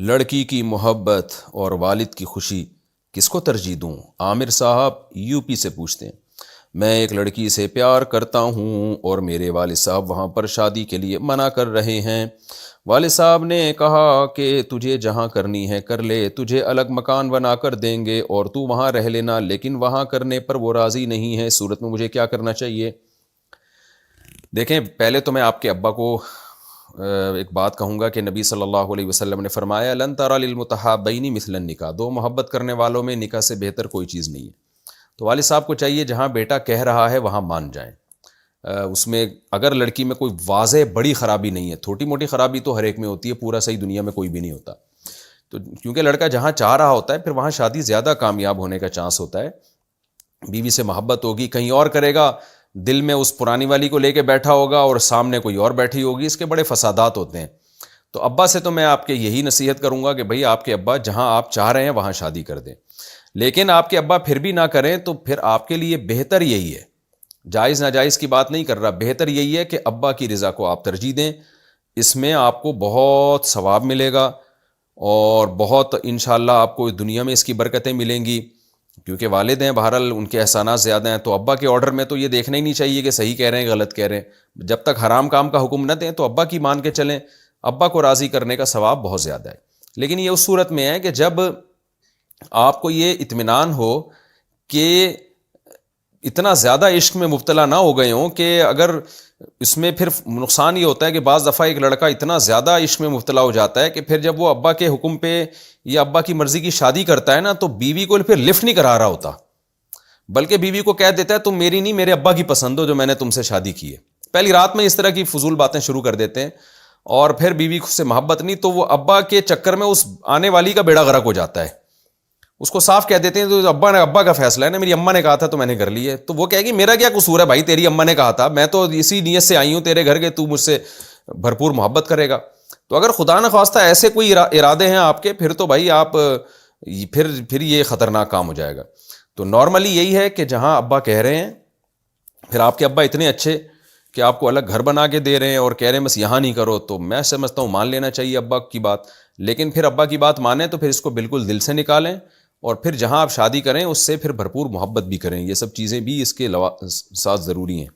لڑکی کی محبت اور والد کی خوشی کس کو ترجیح دوں؟ عامر صاحب یو پی سے پوچھتے ہیں۔ میں ایک لڑکی سے پیار کرتا ہوں اور میرے والد صاحب وہاں پر شادی کے لیے منع کر رہے ہیں۔ والد صاحب نے کہا کہ تجھے جہاں کرنی ہے کر لے، تجھے الگ مکان بنا کر دیں گے اور تو وہاں رہ لینا، لیکن وہاں کرنے پر وہ راضی نہیں ہے۔ اس صورت میں مجھے کیا کرنا چاہیے؟ دیکھیں، پہلے تو میں آپ کے ابا کو ایک بات کہوں گا کہ نبی صلی اللہ علیہ وسلم نے فرمایا لن تری للمتحابین مثل النکاح، دو محبت کرنے والوں میں نکاح سے بہتر کوئی چیز نہیں ہے۔ تو والد صاحب کو چاہیے جہاں بیٹا کہہ رہا ہے وہاں مان جائیں۔ اس میں اگر لڑکی میں کوئی واضح بڑی خرابی نہیں ہے، چھوٹی موٹی خرابی تو ہر ایک میں ہوتی ہے، پورا صحیح دنیا میں کوئی بھی نہیں ہوتا، تو کیونکہ لڑکا جہاں چاہ رہا ہوتا ہے پھر وہاں شادی زیادہ کامیاب ہونے کا چانس ہوتا ہے۔ بیوی سے محبت ہوگی، کہیں اور کرے گا، دل میں اس پرانی والی کو لے کے بیٹھا ہوگا اور سامنے کوئی اور بیٹھی ہوگی، اس کے بڑے فسادات ہوتے ہیں۔ تو ابا سے تو میں آپ کے یہی نصیحت کروں گا کہ بھئی آپ کے ابا جہاں آپ چاہ رہے ہیں وہاں شادی کر دیں، لیکن آپ کے ابا پھر بھی نہ کریں تو پھر آپ کے لیے بہتر یہی ہے، جائز ناجائز کی بات نہیں کر رہا، بہتر یہی ہے کہ ابا کی رضا کو آپ ترجیح دیں۔ اس میں آپ کو بہت ثواب ملے گا اور بہت انشاءاللہ آپ کو دنیا میں اس کی برکتیں ملیں گی، کیونکہ والد ہیں، بہرحال ان کے احسانات زیادہ ہیں۔ تو ابا کے آرڈر میں تو یہ دیکھنا ہی نہیں چاہیے کہ صحیح کہہ رہے ہیں غلط کہہ رہے ہیں، جب تک حرام کام کا حکم نہ دیں تو ابا کی مان کے چلیں، ابا کو راضی کرنے کا ثواب بہت زیادہ ہے۔ لیکن یہ اس صورت میں ہے کہ جب آپ کو یہ اطمینان ہو کہ اتنا زیادہ عشق میں مبتلا نہ ہو گئے ہوں کہ اگر اس میں پھر نقصان یہ ہوتا ہے کہ بعض دفعہ ایک لڑکا اتنا زیادہ عشق میں مبتلا ہو جاتا ہے کہ پھر جب وہ ابا کے حکم پہ یا ابا کی مرضی کی شادی کرتا ہے نا تو بیوی کو پھر لفٹ نہیں کرا رہا ہوتا، بلکہ بیوی کو کہہ دیتا ہے تم میری نہیں میرے ابا کی پسند ہو جو میں نے تم سے شادی کی ہے۔ پہلی رات میں اس طرح کی فضول باتیں شروع کر دیتے ہیں اور پھر بیوی سے محبت نہیں تو وہ ابا کے چکر میں اس آنے والی کا بیڑا غرق ہو جاتا ہے۔ اس کو صاف کہہ دیتے ہیں تو ابا کا فیصلہ ہے نا، میری اماں نے کہا تھا تو میں نے کر لی ہے، تو وہ کہے گی میرا کیا قصور ہے بھائی، تیری اماں نے کہا تھا، میں تو اسی نیت سے آئی ہوں تیرے گھر کے، تو مجھ سے بھرپور محبت کرے گا۔ تو اگر خدا نخواستہ ایسے کوئی ارادے ہیں آپ کے، پھر تو بھائی آپ پھر یہ خطرناک کام ہو جائے گا۔ تو نارملی یہی ہے کہ جہاں ابا کہہ رہے ہیں، پھر آپ کے ابا اتنے اچھے کہ آپ کو الگ گھر بنا کے دے رہے ہیں اور کہہ رہے ہیں بس یہاں نہیں کرو، تو میں سمجھتا ہوں مان لینا چاہیے ابا کی بات۔ لیکن پھر ابا کی بات مانیں تو پھر اس کو بالکل دل سے نکالیں اور پھر جہاں آپ شادی کریں اس سے پھر بھرپور محبت بھی کریں، یہ سب چیزیں بھی اس کے ساتھ ضروری ہیں۔